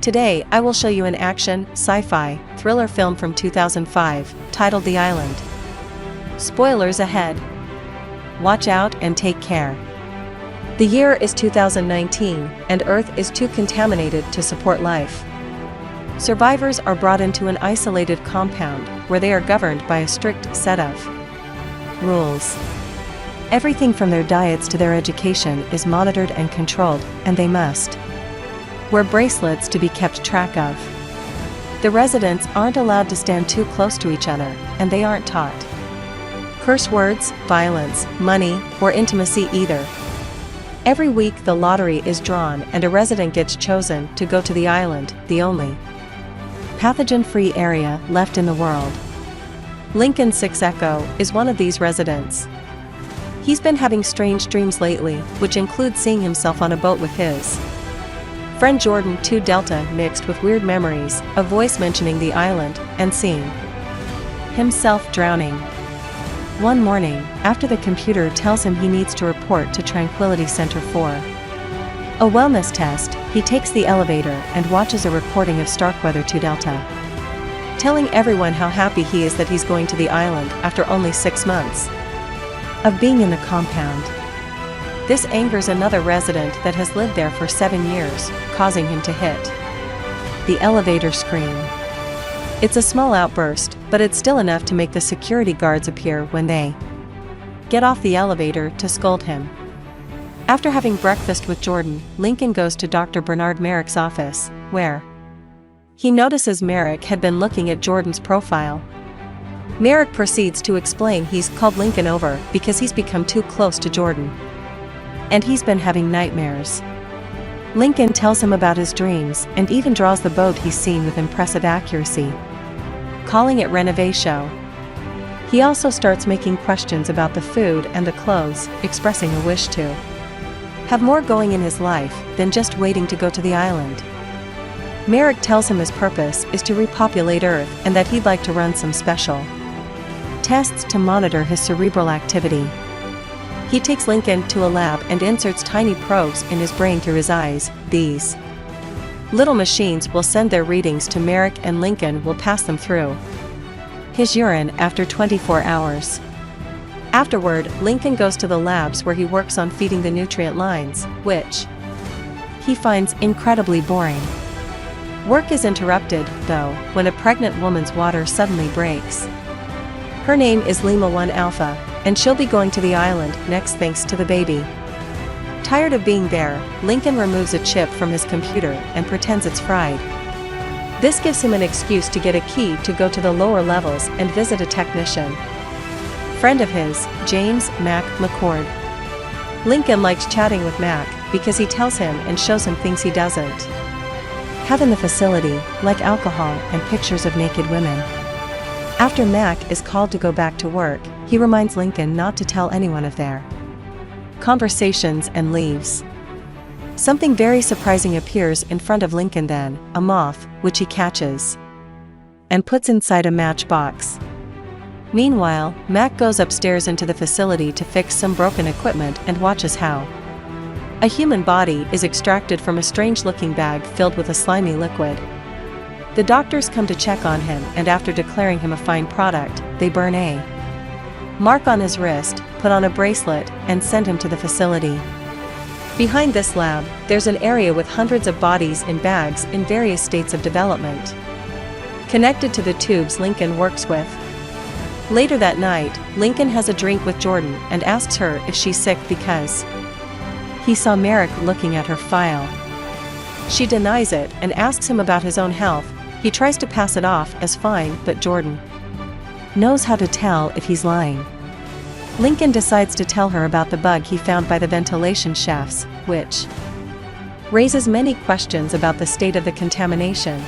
Today, I will show you an action, sci-fi, thriller film from 2005, titled The Island. Spoilers ahead. Watch out and take care. The year is 2019, and Earth is too contaminated to support life. Survivors are brought into an isolated compound, where they are governed by a strict set of rules. Everything from their diets to their education is monitored and controlled, and they must wear bracelets to be kept track of. The residents aren't allowed to stand too close to each other, and they aren't taught curse words, violence, money, or intimacy either. Every week the lottery is drawn and a resident gets chosen to go to the island, the only pathogen-free area left in the world. Lincoln 6 Echo is one of these residents. He's been having strange dreams lately, which include seeing himself on a boat with his friend Jordan 2 Delta, mixed with weird memories, a voice mentioning the island, and seeing himself drowning. One morning, after the computer tells him he needs to report to Tranquility Center for a wellness test, he takes the elevator and watches a recording of Starkweather 2 Delta, telling everyone how happy he is that he's going to the island after only 6 months of being in the compound. This angers another resident that has lived there for 7 years, causing him to hit the elevator screen. It's a small outburst, but it's still enough to make the security guards appear when they get off the elevator to scold him. After having breakfast with Jordan, Lincoln goes to Dr. Bernard Merrick's office, where he notices Merrick had been looking at Jordan's profile. Merrick proceeds to explain he's called Lincoln over because he's become too close to Jordan, and he's been having nightmares. Lincoln tells him about his dreams and even draws the boat he's seen with impressive accuracy, calling it Renovation. He also starts making questions about the food and the clothes, expressing a wish to have more going in his life than just waiting to go to the island. Merrick tells him his purpose is to repopulate Earth and that he'd like to run some special tests to monitor his cerebral activity. He takes Lincoln to a lab and inserts tiny probes in his brain through his eyes. These little machines will send their readings to Merrick, and Lincoln will pass them through his urine after 24 hours. Afterward, Lincoln goes to the labs where he works on feeding the nutrient lines, which he finds incredibly boring. Work is interrupted, though, when a pregnant woman's water suddenly breaks. Her name is Lima 1 Alpha, and she'll be going to the island next thanks to the baby. Tired of being there, Lincoln removes a chip from his computer and pretends it's fried. This gives him an excuse to get a key to go to the lower levels and visit a technician friend of his, James Mac McCord. Lincoln likes chatting with Mac because he tells him and shows him things he doesn't have in the facility, like alcohol and pictures of naked women. After Mac is called to go back to work, he reminds Lincoln not to tell anyone of their conversations and leaves. Something very surprising appears in front of Lincoln then, a moth, which he catches and puts inside a matchbox. Meanwhile, Mac goes upstairs into the facility to fix some broken equipment and watches how a human body is extracted from a strange-looking bag filled with a slimy liquid. The doctors come to check on him, and after declaring him a fine product, they burn a mark on his wrist, put on a bracelet, and send him to the facility. Behind this lab, there's an area with hundreds of bodies in bags in various states of development, connected to the tubes Lincoln works with. Later that night, Lincoln has a drink with Jordan and asks her if she's sick because he saw Merrick looking at her file. She denies it and asks him about his own health. He tries to pass it off as fine, but Jordan knows how to tell if he's lying. Lincoln decides to tell her about the bug he found by the ventilation shafts, which raises many questions about the state of the contamination.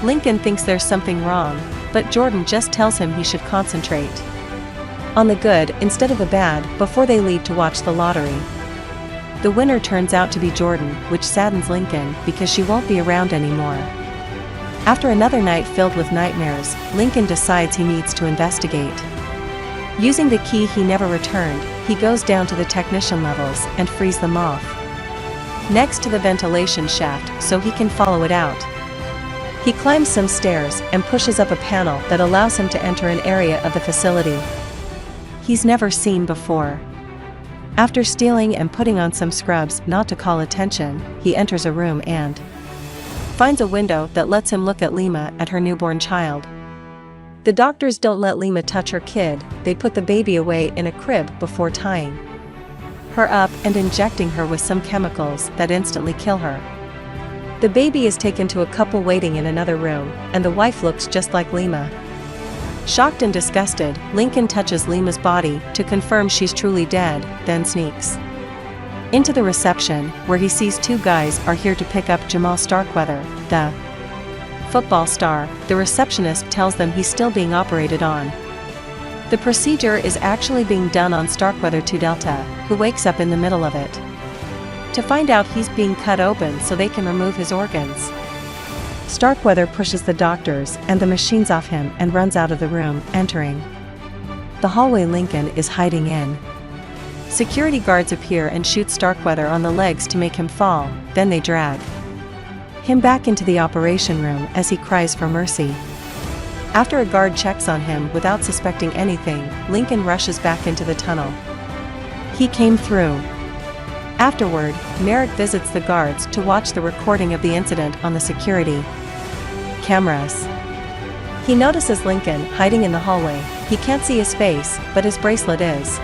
Lincoln thinks there's something wrong, but Jordan just tells him he should concentrate on the good instead of the bad before they leave to watch the lottery. The winner turns out to be Jordan, which saddens Lincoln because she won't be around anymore. After another night filled with nightmares, Lincoln decides he needs to investigate. Using the key he never returned, he goes down to the technician levels and frees them off. next to the ventilation shaft so he can follow it out. He climbs some stairs and pushes up a panel that allows him to enter an area of the facility he's never seen before. After stealing and putting on some scrubs not to call attention, he enters a room and finds a window that lets him look at Lima at her newborn child. The doctors don't let Lima touch her kid, they put the baby away in a crib before tying her up and injecting her with some chemicals that instantly kill her. The baby is taken to a couple waiting in another room, and the wife looks just like Lima. Shocked and disgusted, Lincoln touches Lima's body to confirm she's truly dead, then sneaks into the reception, where he sees two guys are here to pick up Jamal Starkweather, the football star. The receptionist tells them he's still being operated on. The procedure is actually being done on Starkweather 2 Delta, who wakes up in the middle of it to find out he's being cut open so they can remove his organs. Starkweather pushes the doctors and the machines off him and runs out of the room, entering the hallway Lincoln is hiding in. Security guards appear and shoot Starkweather on the legs to make him fall, then they drag him back into the operation room as he cries for mercy. After a guard checks on him without suspecting anything, Lincoln rushes back into the tunnel he came through. Afterward, Merrick visits the guards to watch the recording of the incident on the security cameras. He notices Lincoln hiding in the hallway. He can't see his face, but his bracelet is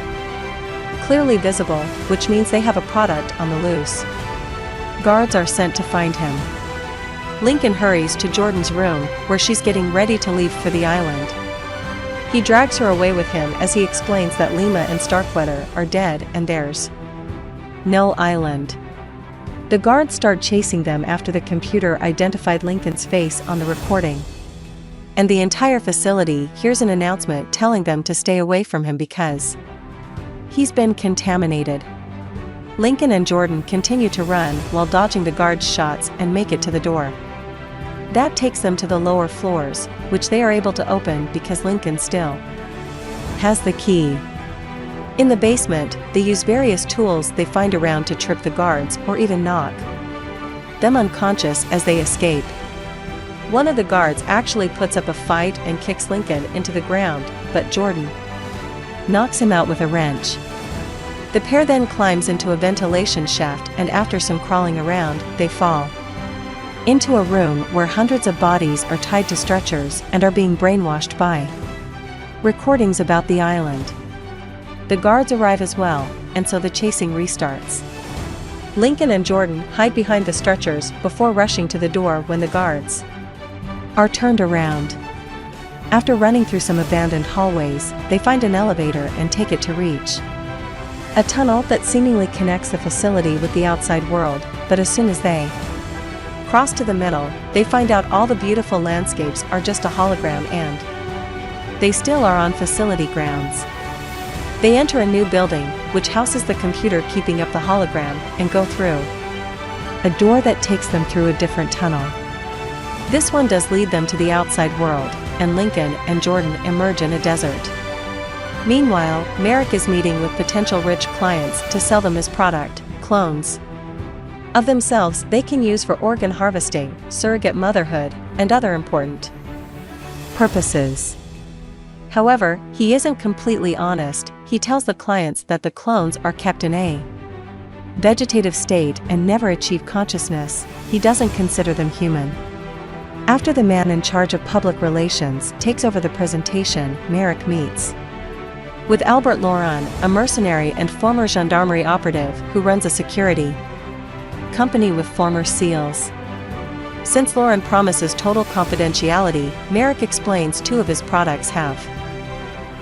clearly visible, which means they have a product on the loose. Guards are sent to find him. Lincoln hurries to Jordan's room, where she's getting ready to leave for the island. He drags her away with him as he explains that Lima and Starkweather are dead and there's no island. The guards start chasing them after the computer identified Lincoln's face on the recording. And the entire facility hears an announcement telling them to stay away from him because he's been contaminated. Lincoln and Jordan continue to run while dodging the guards' shots and make it to the door that takes them to the lower floors, which they are able to open because Lincoln still has the key. In the basement, they use various tools they find around to trip the guards or even knock them unconscious as they escape. One of the guards actually puts up a fight and kicks Lincoln into the ground, but Jordan knocks him out with a wrench. The pair then climbs into a ventilation shaft, and after some crawling around, they fall into a room where hundreds of bodies are tied to stretchers and are being brainwashed by recordings about the island. The guards arrive as well, and so the chasing restarts. Lincoln and Jordan hide behind the stretchers before rushing to the door when the guards are turned around. After running through some abandoned hallways, they find an elevator and take it to reach a tunnel that seemingly connects the facility with the outside world, but as soon as they cross to the middle, they find out all the beautiful landscapes are just a hologram and they still are on facility grounds. They enter a new building, which houses the computer keeping up the hologram, and go through a door that takes them through a different tunnel. This one does lead them to the outside world, and Lincoln and Jordan emerge in a desert. Meanwhile, Merrick is meeting with potential rich clients to sell them his product, clones of themselves they can use for organ harvesting, surrogate motherhood, and other important purposes. However, he isn't completely honest. He tells the clients that the clones are kept in a vegetative state and never achieve consciousness. He doesn't consider them human. After the man in charge of public relations takes over the presentation, Merrick meets with Albert Laurent, a mercenary and former gendarmerie operative who runs a security company with former SEALs. Since Laurent promises total confidentiality, Merrick explains two of his products have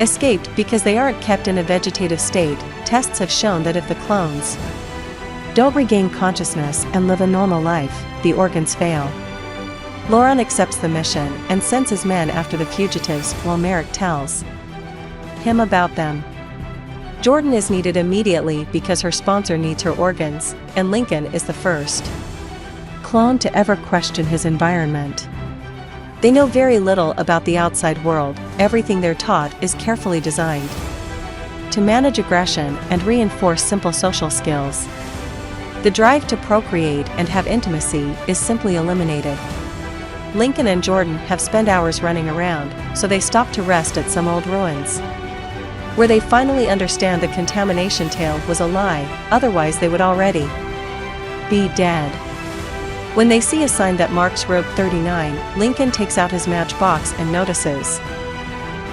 escaped because they aren't kept in a vegetative state. Tests have shown that if the clones don't regain consciousness and live a normal life, the organs fail. Laurent accepts the mission and sends his men after the fugitives while Merrick tells him about them. Jordan is needed immediately because her sponsor needs her organs, and Lincoln is the first clone to ever question his environment. They know very little about the outside world. Everything they're taught is carefully designed to manage aggression and reinforce simple social skills. The drive to procreate and have intimacy is simply eliminated. Lincoln and Jordan have spent hours running around, so they stop to rest at some old ruins, where they finally understand the contamination tale was a lie, otherwise they would already be dead. When they see a sign that marks Road 39, Lincoln takes out his matchbox and notices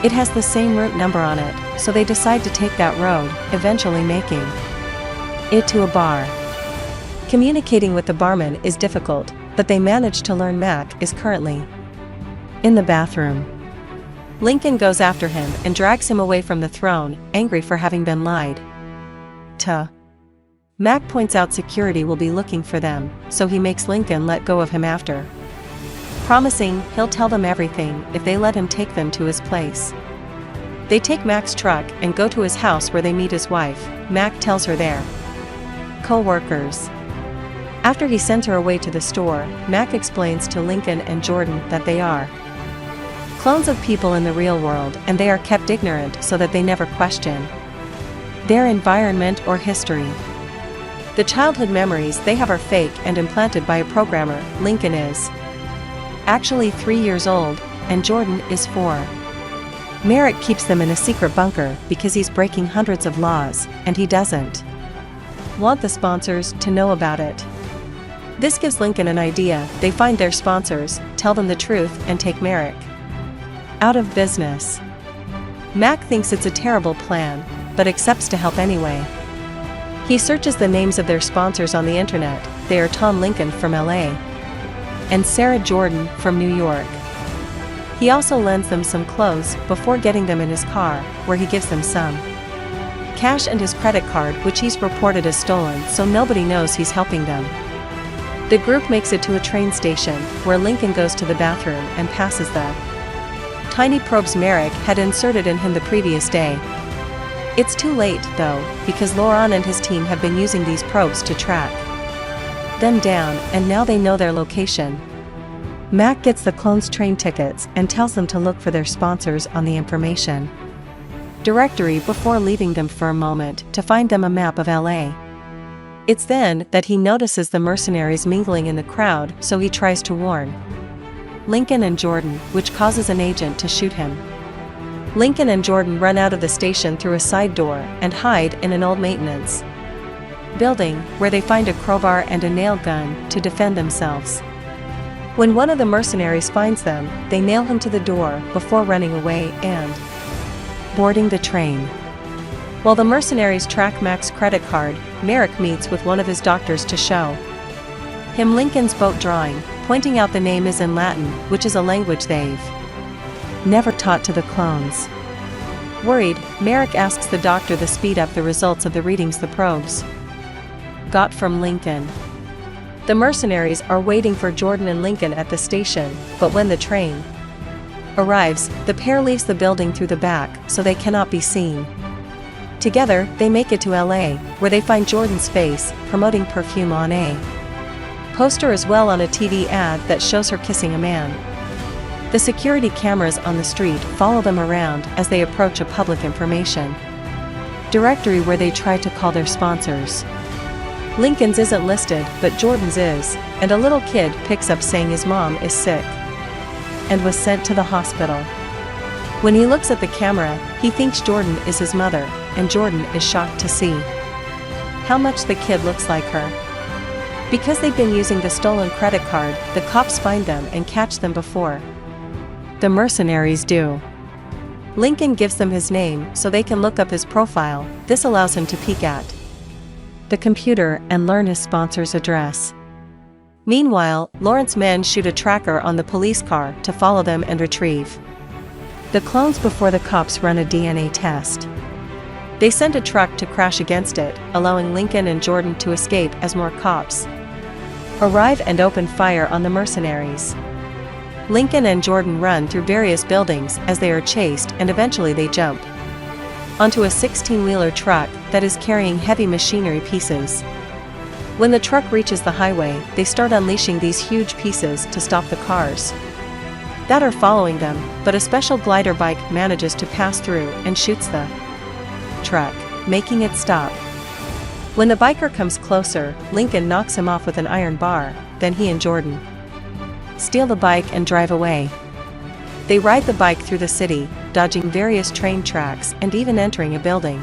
it has the same route number on it, so they decide to take that road, eventually making it to a bar. Communicating with the barman is difficult, but they manage to learn Mac is currently in the bathroom. Lincoln goes after him and drags him away from the throne, angry for having been lied to. Mac points out security will be looking for them, so he makes Lincoln let go of him after promising he'll tell them everything if they let him take them to his place. They take Mac's truck and go to his house where they meet his wife. Mac tells her they're co-workers. After he sends her away to the store, Mac explains to Lincoln and Jordan that they are clones of people in the real world and they are kept ignorant so that they never question their environment or history. The childhood memories they have are fake and implanted by a programmer. Lincoln is actually 3 years old, and Jordan is 4. Merrick keeps them in a secret bunker because he's breaking hundreds of laws, and he doesn't want the sponsors to know about it. This gives Lincoln an idea. They find their sponsors, tell them the truth, and take Merrick out of business. Mac thinks it's a terrible plan, but accepts to help anyway. He searches the names of their sponsors on the internet. They are Tom Lincoln from LA and Sarah Jordan from New York. He also lends them some clothes before getting them in his car, where he gives them some cash and his credit card, which he's reported as stolen, so nobody knows he's helping them. The group makes it to a train station, where Lincoln goes to the bathroom and passes the tiny probes Merrick had inserted in him the previous day. It's too late, though, because Laurent and his team have been using these probes to track them down, and now they know their location. Mac gets the clones train tickets and tells them to look for their sponsors on the information directory before leaving them for a moment to find them a map of LA. It's then that he notices the mercenaries mingling in the crowd, so he tries to warn Lincoln and Jordan, which causes an agent to shoot him. Lincoln and Jordan run out of the station through a side door and hide in an old maintenance building, where they find a crowbar and a nail gun to defend themselves. When one of the mercenaries finds them, they nail him to the door before running away and boarding the train. While the mercenaries track Mac's credit card, Merrick meets with one of his doctors to show him Lincoln's boat drawing, pointing out the name is in Latin, which is a language they've never taught to the clones. Worried, Merrick asks the doctor to speed up the results of the readings the probes got from Lincoln. The mercenaries are waiting for Jordan and Lincoln at the station, but when the train arrives, the pair leaves the building through the back so they cannot be seen. Together, they make it to LA, where they find Jordan's face, promoting perfume on a poster as well on a TV ad that shows her kissing a man. The security cameras on the street follow them around as they approach a public information directory where they try to call their sponsors. Lincoln's isn't listed, but Jordan's is, and a little kid picks up saying his mom is sick and was sent to the hospital. When he looks at the camera, he thinks Jordan is his mother, and Jordan is shocked to see how much the kid looks like her. Because they've been using the stolen credit card, the cops find them and catch them before the mercenaries do. Lincoln gives them his name so they can look up his profile. This allows him to peek at the computer and learn his sponsor's address. Meanwhile, Lawrence's men shoot a tracker on the police car to follow them and retrieve the clones before the cops run a DNA test. They send a truck to crash against it, allowing Lincoln and Jordan to escape as more cops arrive and open fire on the mercenaries. Lincoln and Jordan run through various buildings as they are chased, and eventually they jump onto a 16-wheeler truck that is carrying heavy machinery pieces. When the truck reaches the highway, they start unleashing these huge pieces to stop the cars that are following them, but a special glider bike manages to pass through and shoots the truck, making it stop. When the biker comes closer, Lincoln knocks him off with an iron bar, then he and Jordan steal the bike and drive away. They ride the bike through the city, dodging various train tracks and even entering a building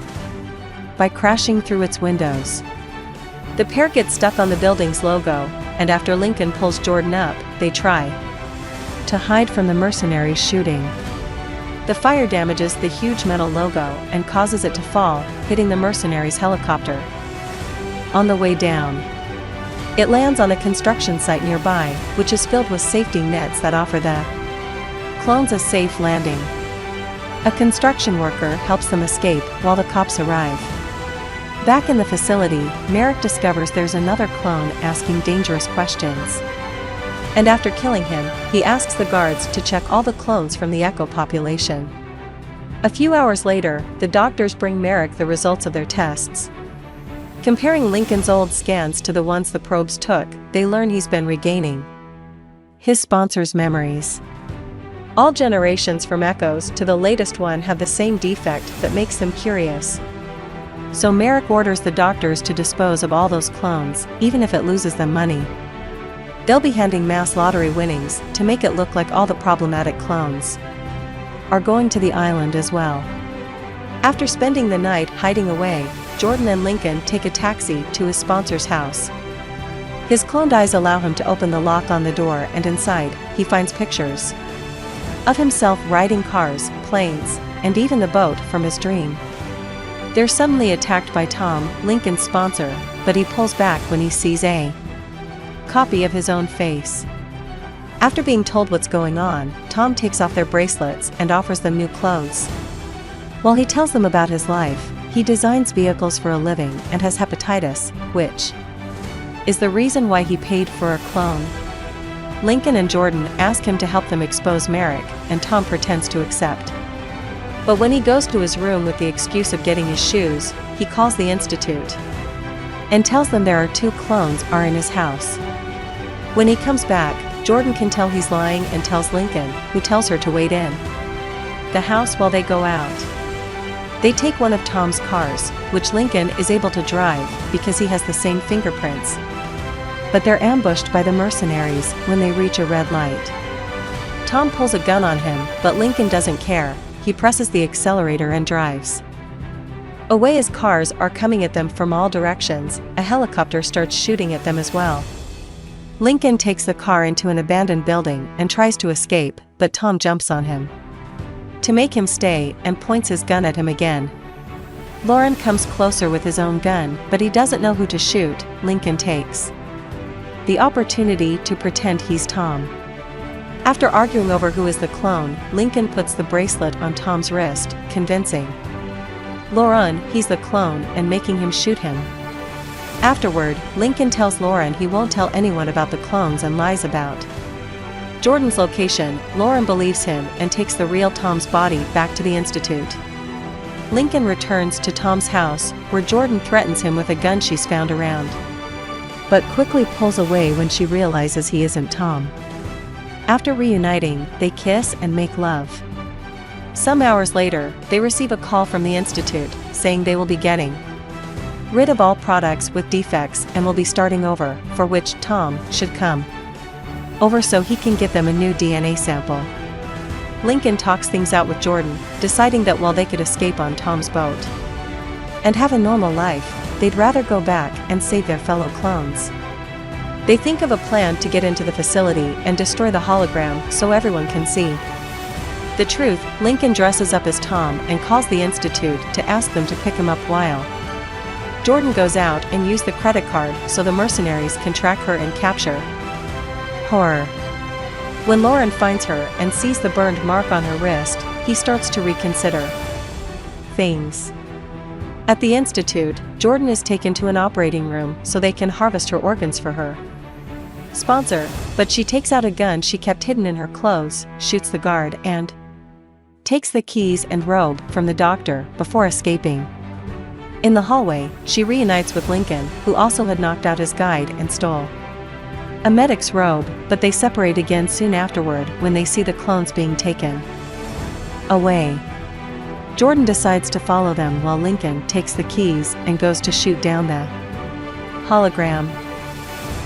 by crashing through its windows. The pair gets stuck on the building's logo, and after Lincoln pulls Jordan up, they try to hide from the mercenaries shooting. The fire damages the huge metal logo and causes it to fall, hitting the mercenaries' helicopter. On the way down, it lands on a construction site nearby, which is filled with safety nets that offer the clones a safe landing. A construction worker helps them escape while the cops arrive. Back in the facility, Merrick discovers there's another clone asking dangerous questions. And after killing him, he asks the guards to check all the clones from the Echo population. A few hours later, the doctors bring Merrick the results of their tests. Comparing Lincoln's old scans to the ones the probes took, they learn he's been regaining his sponsor's memories. All generations from Echoes to the latest one have the same defect that makes them curious. So Merrick orders the doctors to dispose of all those clones, even if it loses them money. They'll be handing mass lottery winnings to make it look like all the problematic clones are going to the island as well. After spending the night hiding away, Jordan and Lincoln take a taxi to his sponsor's house. His cloned eyes allow him to open the lock on the door, and inside, he finds pictures of himself riding cars, planes, and even the boat from his dream. They're suddenly attacked by Tom, Lincoln's sponsor, but he pulls back when he sees a copy of his own face. After being told what's going on, Tom takes off their bracelets and offers them new clothes. While he tells them about his life, he designs vehicles for a living and has hepatitis, which is the reason why he paid for a clone. Lincoln and Jordan ask him to help them expose Merrick, and Tom pretends to accept. But when he goes to his room with the excuse of getting his shoes, he calls the Institute and tells them there are 2 clones are in his house. When he comes back, Jordan can tell he's lying and tells Lincoln, who tells her to wait in the house while they go out. They take one of Tom's cars, which Lincoln is able to drive because he has the same fingerprints. But they're ambushed by the mercenaries when they reach a red light. Tom pulls a gun on him, but Lincoln doesn't care. He presses the accelerator and drives away as cars are coming at them from all directions. A helicopter starts shooting at them as well. Lincoln takes the car into an abandoned building and tries to escape, but Tom jumps on him to make him stay and points his gun at him again. Lauren comes closer with his own gun, but he doesn't know who to shoot. Lincoln takes the opportunity to pretend he's Tom. After arguing over who is the clone, Lincoln puts the bracelet on Tom's wrist, convincing Lauren he's the clone and making him shoot him. Afterward, Lincoln tells Lauren he won't tell anyone about the clones and lies about Jordan's location. Lauren believes him and takes the real Tom's body back to the Institute. Lincoln returns to Tom's house, where Jordan threatens him with a gun she's found around, but quickly pulls away when she realizes he isn't Tom. After reuniting, they kiss and make love. Some hours later, they receive a call from the Institute, saying they will be getting rid of all products with defects and will be starting over, for which Tom should come over so he can give them a new DNA sample. Lincoln talks things out with Jordan, deciding that while they could escape on Tom's boat and have a normal life, they'd rather go back and save their fellow clones. They think of a plan to get into the facility and destroy the hologram so everyone can see the truth. Lincoln dresses up as Tom and calls the Institute to ask them to pick him up while Jordan goes out and use the credit card so the mercenaries can track her and capture her. When Lauren finds her and sees the burned mark on her wrist, he starts to reconsider things. At the Institute, Jordan is taken to an operating room so they can harvest her organs for her sponsor, but she takes out a gun she kept hidden in her clothes, shoots the guard, and takes the keys and robe from the doctor before escaping. In the hallway, she reunites with Lincoln, who also had knocked out his guide and stole a medic's robe, but they separate again soon afterward when they see the clones being taken away. Jordan decides to follow them while Lincoln takes the keys and goes to shoot down the Hologram.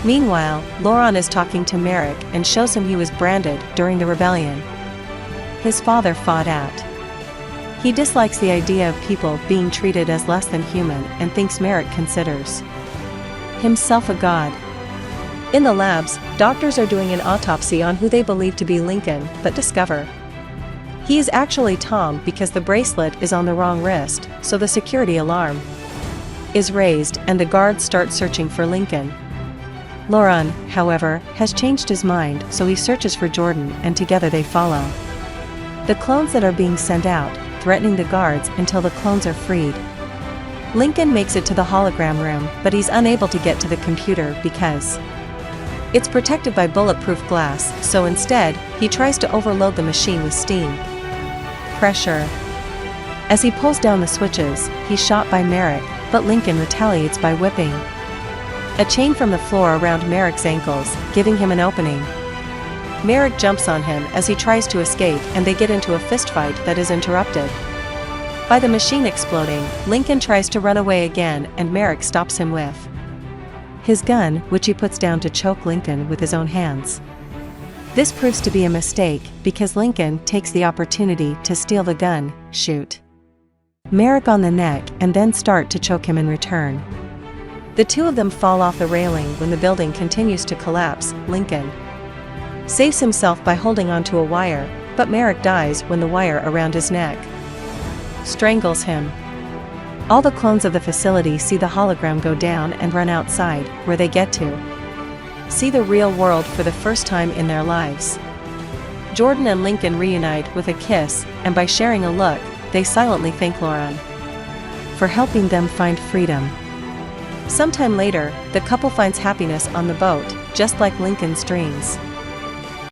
Meanwhile, Laurent is talking to Merrick and shows him he was branded during the rebellion. His father fought out. He dislikes the idea of people being treated as less than human and thinks Merrick considers himself a god. In the labs, doctors are doing an autopsy on who they believe to be Lincoln, but discover he is actually Tom because the bracelet is on the wrong wrist, so the security alarm is raised and the guards start searching for Lincoln. Laurent, however, has changed his mind, so he searches for Jordan and together they follow the clones that are being sent out, threatening the guards until the clones are freed. Lincoln makes it to the hologram room, but he's unable to get to the computer because it's protected by bulletproof glass, so instead, he tries to overload the machine with steam pressure. As he pulls down the switches, he's shot by Merrick, but Lincoln retaliates by whipping a chain from the floor around Merrick's ankles, giving him an opening. Merrick jumps on him as he tries to escape and they get into a fistfight that is interrupted by the machine exploding. Lincoln tries to run away again and Merrick stops him with his gun, which he puts down to choke Lincoln with his own hands. This proves to be a mistake because Lincoln takes the opportunity to steal the gun, shoot Merrick on the neck and then start to choke him in return. The two of them fall off the railing when the building continues to collapse. Lincoln saves himself by holding onto a wire, but Merrick dies when the wire around his neck strangles him. All the clones of the facility see the hologram go down and run outside, where they get to see the real world for the first time in their lives. Jordan and Lincoln reunite with a kiss, and by sharing a look, they silently thank Laurent for helping them find freedom. Sometime later, the couple finds happiness on the boat, just like Lincoln's dreams.